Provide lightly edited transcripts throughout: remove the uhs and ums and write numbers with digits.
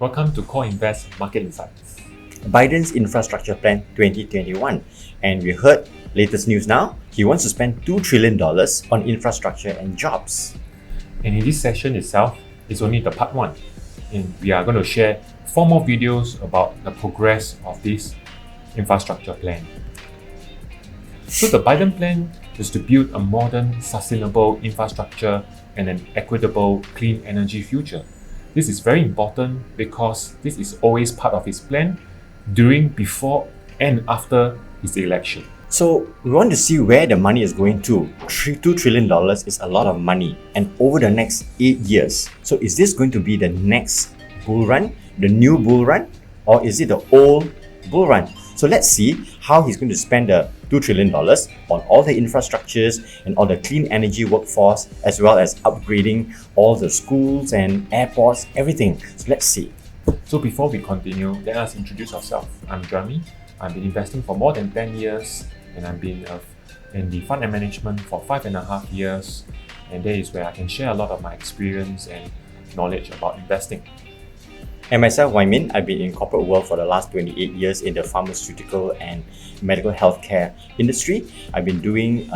Welcome to Core Invest Market Insights. Biden's infrastructure plan 2021, and we heard latest news now, he wants to spend $2 trillion on infrastructure and jobs. And in this session itself, it's only the part 1. And we are going to share 4 more videos about the progress of this infrastructure plan. So the Biden plan is to build a modern, sustainable infrastructure and an equitable, clean energy future. This is very important because this is always part of his plan during, before, and after his election. So we want to see where the money is going to. $2 trillion is a lot of money, and over the next 8 years. So is this going to be the next bull run, the new bull run, or is it the old bull run? So let's see how he's going to spend the $2 trillion on all the infrastructures and all the clean energy workforce, as well as upgrading all the schools and airports, everything. So let's see. So before we continue, let us introduce ourselves. I'm Jeremy. I've been investing for more than 10 years, and I've been in the fund and management for 5.5 years. And that is where I can share a lot of my experience and knowledge about investing. And myself, Waimin, I've been in corporate world for the last 28 years in the pharmaceutical and medical healthcare industry. I've been doing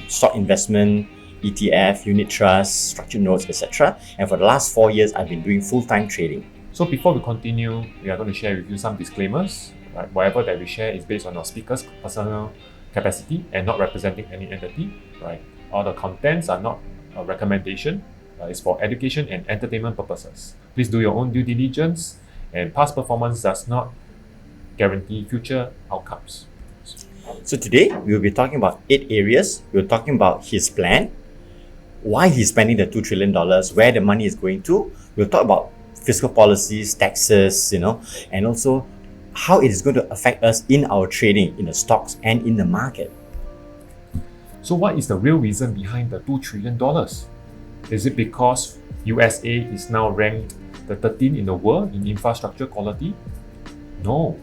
stock investment, ETF, unit trust, structured notes, etc. And for the last 4 years, I've been doing full-time trading. So before we continue, we are going to share with you some disclaimers. Right? Whatever that we share is based on our speaker's personal capacity and not representing any entity. Right? All the contents are not a recommendation. It's for education and entertainment purposes. Please do your own due diligence, and past performance does not guarantee future outcomes. So today, we'll be talking about 8 areas. We're talking about his plan, why he's spending the $2 trillion, where the money is going to. We'll talk about fiscal policies, taxes, and also how it is going to affect us in our trading in the stocks and in the market. So what is the real reason behind the $2 trillion? Is it because USA is now ranked the 13th in the world in infrastructure quality? No.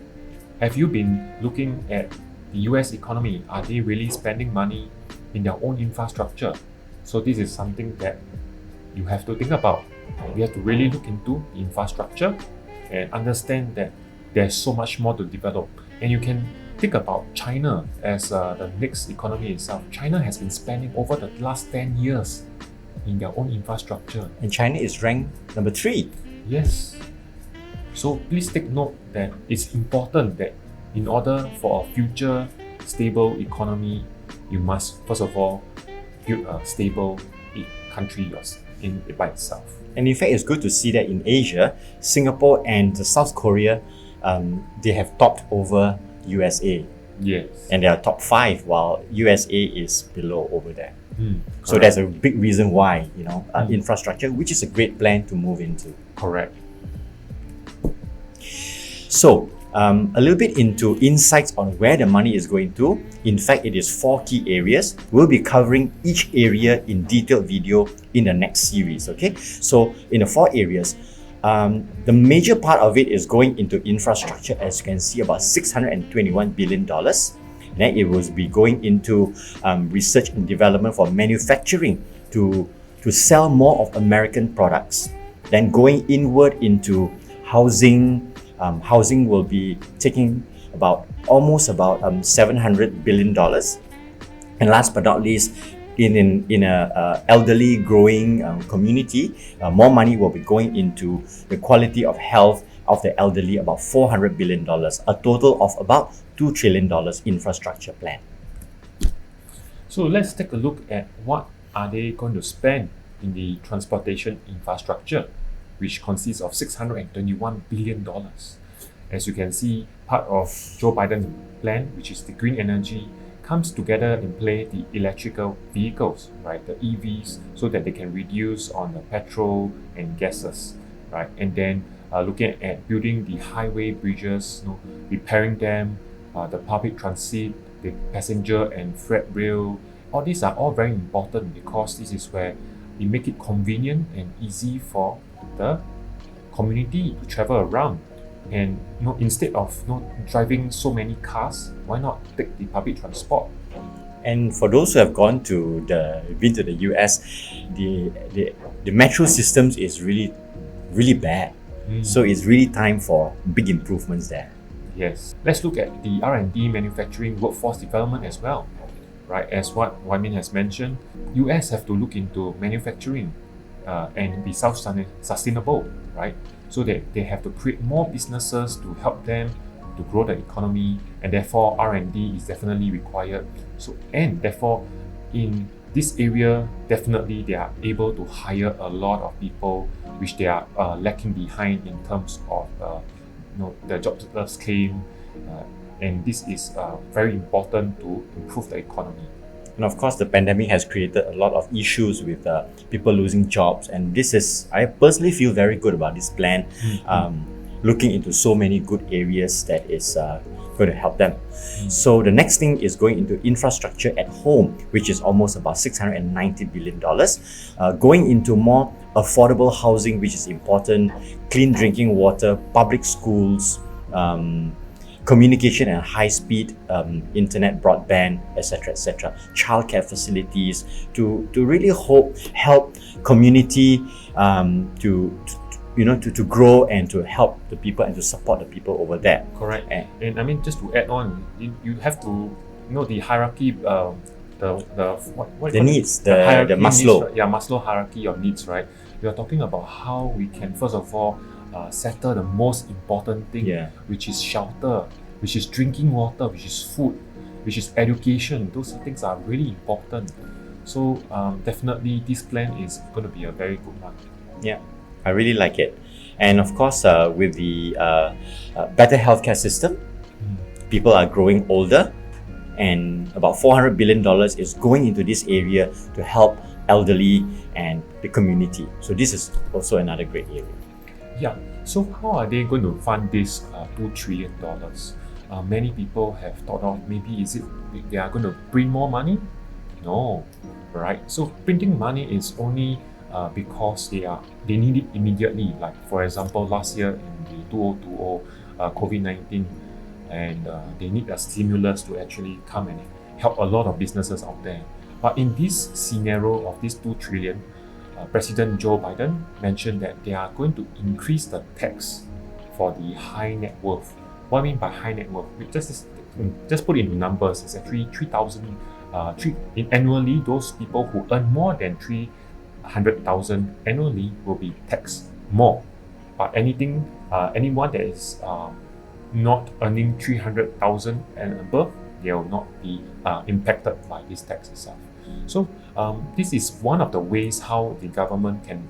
Have you been looking at the US economy? Are they really spending money in their own infrastructure? So this is something that you have to think about. We have to really look into the infrastructure and understand that there's so much more to develop. And you can think about China as the next economy itself. China has been spending over the last 10 years in their own infrastructure. And China is ranked number 3. Yes. So please take note that it's important that in order for a future stable economy, you must first of all build a stable country by itself. And in fact, it's good to see that in Asia, Singapore and South Korea, they have topped over USA. Yes. And they are top 5, while USA is below over there. So Correct. that's a big reason why, infrastructure, which is a great plan to move into. Correct. So, a little bit into insights on where the money is going to. In fact, it is 4 key areas. We'll be covering each area in detailed video in the next series, okay? So, in the 4 areas, the major part of it is going into infrastructure, as you can see, about $621 billion. Then it will be going into research and development for manufacturing to sell more of American products. Then going inward into housing. Housing will be taking almost about $700 billion. And last but not least, in a elderly growing community, more money will be going into the quality of health of the elderly, about $400 billion, a total of about $2 trillion infrastructure plan. So let's take a look at what are they going to spend in the transportation infrastructure, which consists of $621 billion. As you can see, part of Joe Biden's plan, which is the green energy, comes together in play the electrical vehicles, right, the EVs, so that they can reduce on the petrol and gases, right, and then looking at building the highway bridges, repairing them, the public transit, the passenger and freight rail. All these are all very important because this is where we make it convenient and easy for the community to travel around. And instead of driving so many cars, why not take the public transport? And for those who have been to the US, the metro systems is really bad. So it's really time for big improvements there. Yes. Let's look at the R&D manufacturing workforce development as well, right? As what Wai Min has mentioned, US have to look into manufacturing and be self-sustainable, right? So that they have to create more businesses to help them to grow the economy, and therefore R&D is definitely required. So, and therefore in this area, definitely they are able to hire a lot of people which they are lacking behind in terms of the jobless claim, and this is very important to improve the economy. And of course, the pandemic has created a lot of issues with people losing jobs. And this is, I personally feel very good about this plan, looking into so many good areas that is going to help them. So the next thing is going into infrastructure at home, which is almost about $690 billion. Going into more affordable housing, which is important, clean drinking water, public schools, communication and high-speed internet, broadband, etc., childcare facilities to really help community to grow and to help the people and to support the people over there. Correct. And I mean, just to add on, you have to know the hierarchy, the needs, the hierarchy Maslow. Needs, yeah, Maslow hierarchy of needs, right? We are talking about how we can first of all settle the most important thing, which is shelter, which is drinking water, which is food, which is education. Those things are really important. So definitely this plan is going to be a very good one. Yeah, I really like it. And of course, with the better healthcare system, people are growing older, and about $400 billion is going into this area to help elderly and the community. So this is also another great area. Yeah, so how are they going to fund this $2 trillion? Many people have thought of maybe is it they are going to print more money? No, right? So printing money is only because they need it immediately. Like for example, last year in the 2020 COVID-19, and they need a stimulus to actually come and help a lot of businesses out there. But in this scenario of this 2 trillion, President Joe Biden mentioned that they are going to increase the tax for the high net worth. What I mean by high net worth? Just put it in numbers. It's actually 3,000. Annually, those people who earn more than 300,000 annually will be taxed more. But anyone that is not earning 300,000 and above, they will not be impacted by this tax itself. So this is one of the ways how the government can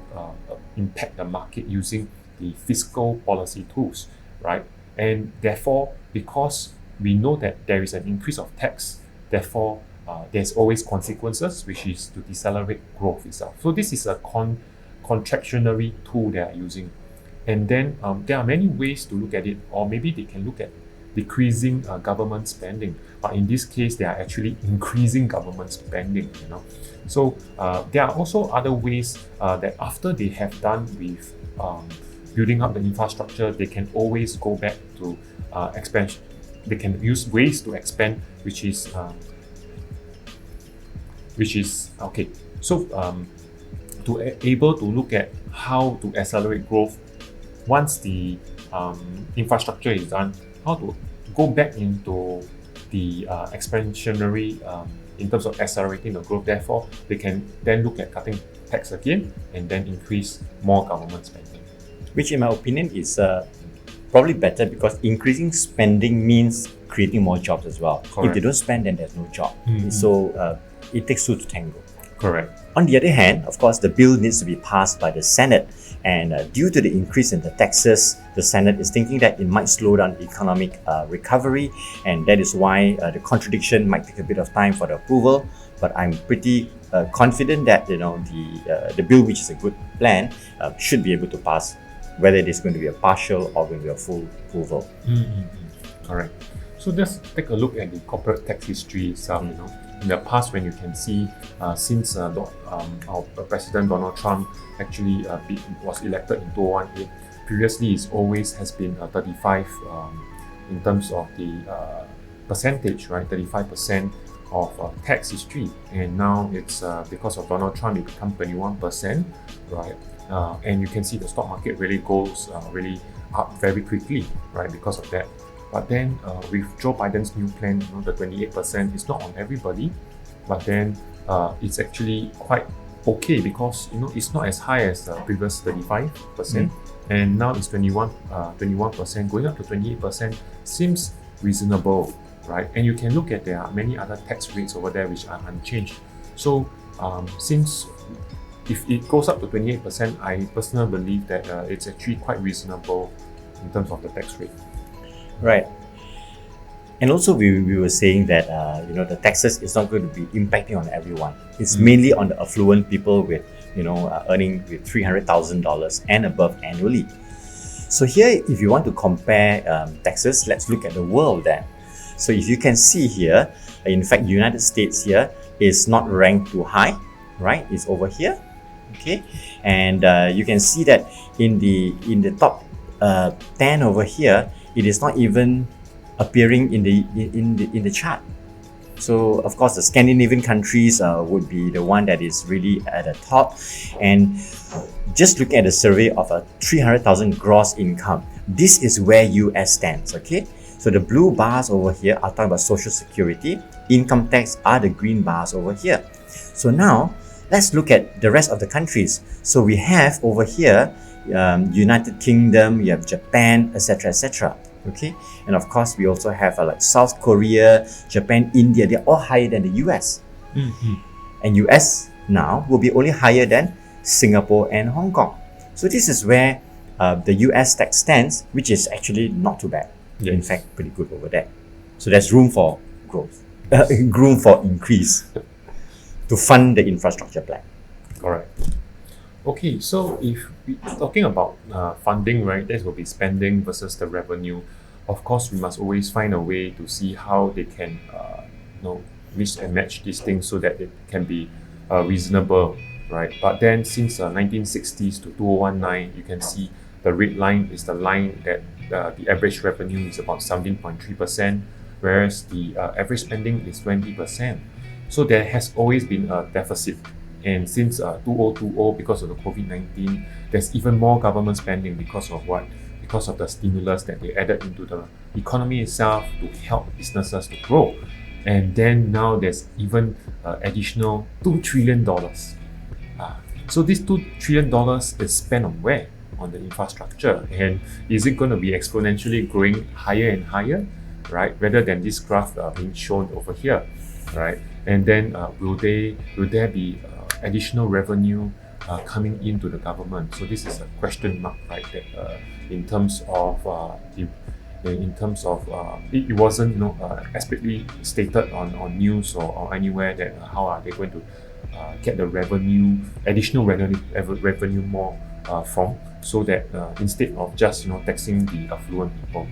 impact the market using the fiscal policy tools, right? And therefore, because we know that there is an increase of tax, therefore there's always consequences, which is to decelerate growth itself. So this is a contractionary tool they are using. And then there are many ways to look at it, or maybe they can look at decreasing government spending. But in this case, they are actually increasing government spending. So there are also other ways that after they have done with building up the infrastructure, they can always go back to expansion. They can use ways to expand, which is okay. So able to look at how to accelerate growth once the infrastructure is done, how to go back into the expansionary in terms of accelerating the growth. Therefore, they can then look at cutting tax again and then increase more government spending. Which in my opinion is probably better, because increasing spending means creating more jobs as well. Correct. If they don't spend, then there's no job. So it takes two to tango. Correct. On the other hand, of course, the bill needs to be passed by the Senate, and due to the increase in the taxes, the Senate is thinking that it might slow down economic recovery, and that is why the contradiction might take a bit of time for the approval. But I'm pretty confident that the bill, which is a good plan, should be able to pass, whether it is going to be a partial or going to be a full approval. Correct. So let's take a look at the corporate tax history itself. In the past, when you can see since our President Donald Trump actually was elected in 2018, previously it always has been 35 in terms of the percentage, right? 35% of tax history, and now it's because of Donald Trump it become 21%, right? and you can see the stock market really goes really up very quickly, right, because of that. But then with Joe Biden's new plan, the 28% is not on everybody, but then it's actually quite okay because it's not as high as the previous 35%, and now it's 21%. Going up to 28% seems reasonable, right? And you can look at there are many other tax rates over there which are unchanged. So since if it goes up to 28%, I personally believe that it's actually quite reasonable in terms of the tax rate. Right. And also we were saying that the taxes is not going to be impacting on everyone. It's mainly on the affluent people with earning with $300,000 and above annually. So here, if you want to compare taxes, let's look at the world then. So if you can see here, in fact, United States here is not ranked too high, right? It's over here, okay? And you can see that in the top 10 over here, it is not even appearing in the chart. So of course the Scandinavian countries would be the one that is really at the top. And just look at a survey of a 300,000 gross income. This is where US stands, okay? So the blue bars over here are talking about social security. Income tax are the green bars over here. So now let's look at the rest of the countries. So we have over here United Kingdom, you have Japan, etc., etc. Okay, and of course we also have like South Korea, Japan, India. They're all higher than the US. And US now will be only higher than Singapore and Hong Kong. So this is where the US tax stands, which is actually not too bad. Yes. In fact, pretty good over there. So there's room for growth, room for increase to fund the infrastructure plan. Correct. Okay, so if we're talking about funding, right, that will be spending versus the revenue. Of course, we must always find a way to see how they can, mix and match these things so that it can be reasonable, right? But then since 1960s to 2019, you can see the red line is the line that the average revenue is about 17.3%, whereas the average spending is 20%. So there has always been a deficit. And since 2020, because of the COVID-19, there's even more government spending because of what? Because of the stimulus that they added into the economy itself to help businesses to grow. And then now there's even additional $2 trillion. So this $2 trillion is spent on where? On the infrastructure. And is it going to be exponentially growing higher and higher, right? Rather than this graph being shown over here, right? And then will there be additional revenue coming into the government? So this is a question mark, right? That in terms of it wasn't explicitly stated on news or anywhere that how are they going to get the additional revenue more from, so that instead of just taxing the affluent people.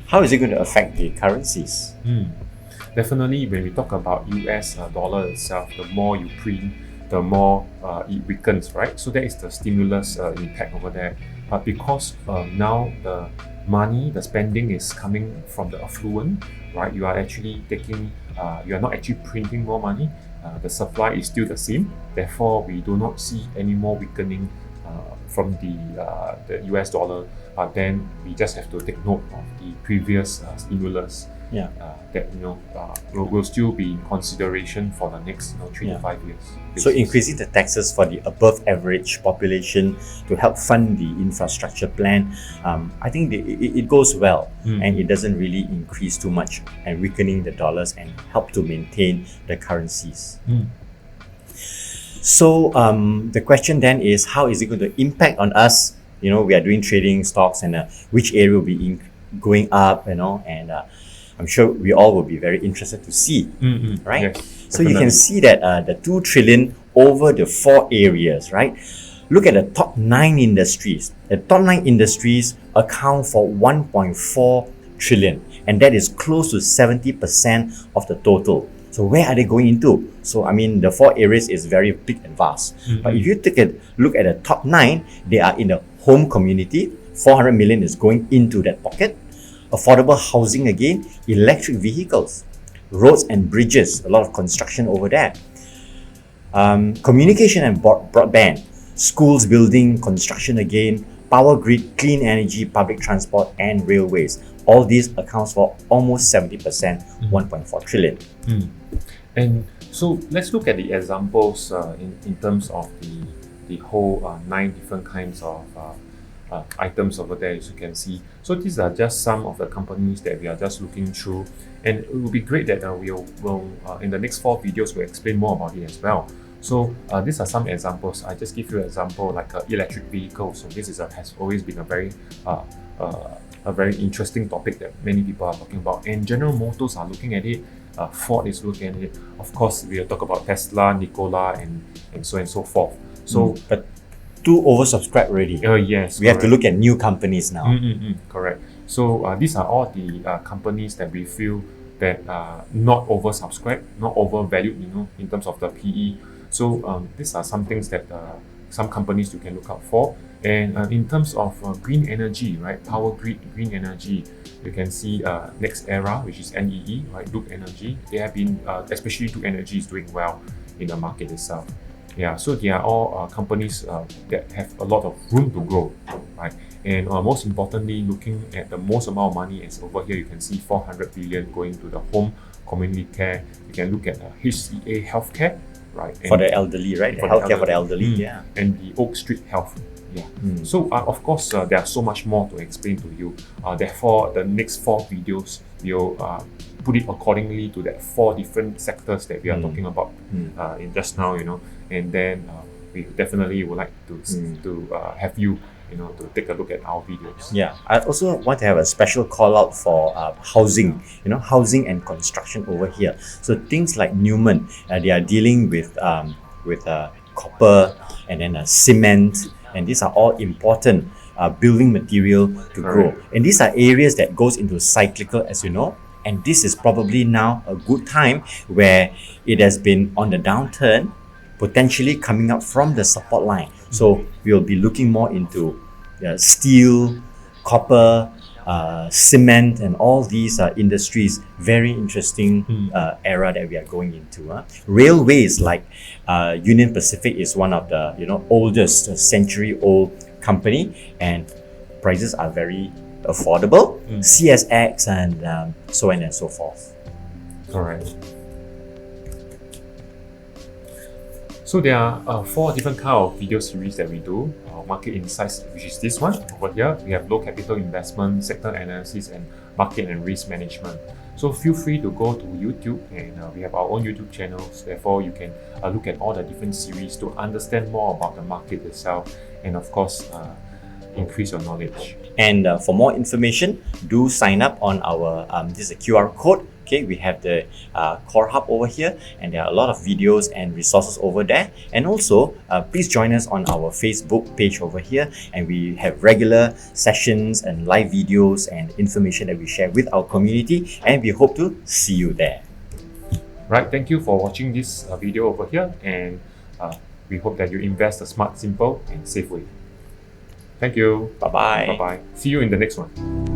How is it going to affect the currencies? Definitely, when we talk about US dollar itself, the more you print, the more it weakens, right? So that is the stimulus impact over there. But because now the money, the spending is coming from the affluent, right? You are actually you are not actually printing more money. The supply is still the same. Therefore, we do not see any more weakening from the US dollar. But then we just have to take note of the previous stimulus. That will still be in consideration for the next 3 to 5 years. So increasing the taxes for the above average population to help fund the infrastructure plan, I think it goes well, and it doesn't really increase too much and weakening the dollars and help to maintain the currencies. So the question then is, how is it going to impact on us? We are doing trading stocks, and which area will be going up, and I'm sure we all will be very interested to see, right? Yes, so you can see that the 2 trillion over the 4 areas, right? Look at the top 9 industries. The top 9 industries account for 1.4 trillion, and that is close to 70% of the total. So where are they going into? So I mean, the 4 areas is very big and vast. But if you take a look at the top 9, they are in the home community. 400 million is going into that pocket. Affordable housing again, electric vehicles, roads and bridges, a lot of construction over there. Communication and broadband. schools building, construction again, power grid, clean energy, public transport, and railways. All these accounts for almost 70%, 1.4 trillion. And so let's look at the examples in terms of the whole 9 different kinds of items over there, as you can see. So these are just some of the companies that we are just looking through, and it will be great that we'll in the next 4 videos we'll explain more about it as well. So these are some examples. I just give you an example like electric vehicles. So this has always been a very interesting topic that many people are talking about, and General Motors are looking at it. Ford is looking at it. Of course, we'll talk about Tesla, Nikola, and so on and so forth. So, but too oversubscribed already. Yes, we have to look at new companies now. Correct. So these are all the companies that we feel that are not oversubscribed, not overvalued, in terms of the PE. So these are some things that some companies you can look out for. And in terms of green energy, right, power grid, green energy, you can see Next Era, which is NEE, right, Duke Energy. They have been, especially Duke Energy is doing well in the market itself. Yeah, so they are all companies that have a lot of room to grow, right? And most importantly, looking at the most amount of money, as over here you can see 400 billion going to the home community care. You can look at HCA Healthcare, right? For the elderly, right? For Healthcare for the elderly, yeah. And the Oak Street Health. Yeah. So of course, there are so much more to explain to you. Therefore, the next 4 videos will put it accordingly to that 4 different sectors that we are talking about in just now, and then we definitely would like to have you, to take a look at our videos. Yeah, I also want to have a special call out for housing, housing and construction over here. So things like Newman, they are dealing with copper and then cement, and these are all important building material to grow. And these are areas that goes into cyclical, as you know. And this is probably now a good time where it has been on the downturn, potentially coming up from the support line. So we'll be looking more into steel, copper, cement, and all these industries. Very interesting era that we are going into. Railways like Union Pacific is one of the oldest century-old company, and prices are very affordable. CSX and so on and so forth. Correct. So there are 4 different kind of video series that we do. Market Insights, which is this one over here. We have low capital investment, sector analysis, and market and risk management. So feel free to go to YouTube, and we have our own YouTube channels. Therefore, you can look at all the different series to understand more about the market itself, and of course, increase your knowledge. And for more information, do sign up on our this is a QR code. Okay, we have the Core Hub over here, and there are a lot of videos and resources over there. And also, please join us on our Facebook page over here, and we have regular sessions and live videos and information that we share with our community, and we hope to see you there. Right, thank you for watching this video over here, and we hope that you invest a smart, simple, and safe way. Thank you. Bye-bye. Bye-bye. See you in the next one.